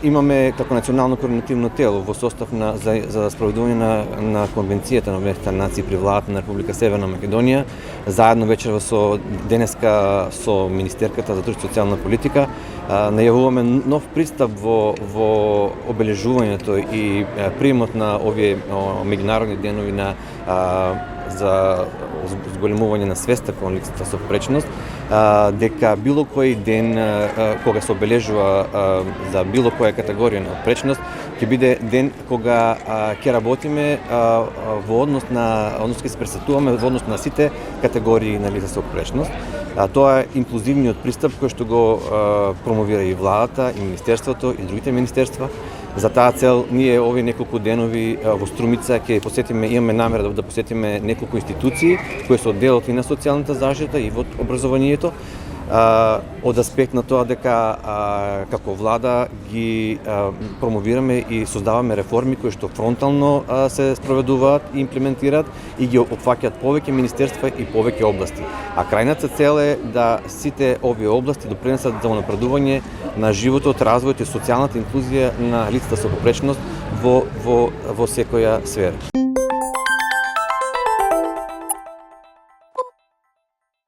Имаме како национално координативно тело во состав за спроведување на Конвенцијата на Обединетите нации при владата на Република Северна Македонија, заедно вечерва денеска со Министерката за труда и социјална политика, најавуваме нов пристап во обележувањето и приемот на овие меѓународни денови за зголемување на свеста кон лицата со попречност, дека било кој ден кога се обележува за било која категорија на попречност ќе биде ден кога ќе работиме ќе се пресетуваме во однос на сите категории на лица со попречност. Тоа е инклузивниот пристап кој што го промовира и владата, и министерството, и другите министерства. За таа цел ние овие неколку денови во Струмица ќе посетиме, имаме намера да посетиме неколку институции кои се делот и на социјалната заштита и во образованието, од аспект на тоа дека како влада ги промовираме и создаваме реформи кои што фронтално се спроведуваат и имплементираат и ги опфаќаат повеќе министерства и повеќе области. А крајната цел е да сите овие области допринесат за унапредување на животот, развојот и социјалната инклузија на лицата со попречност во секоја сфера.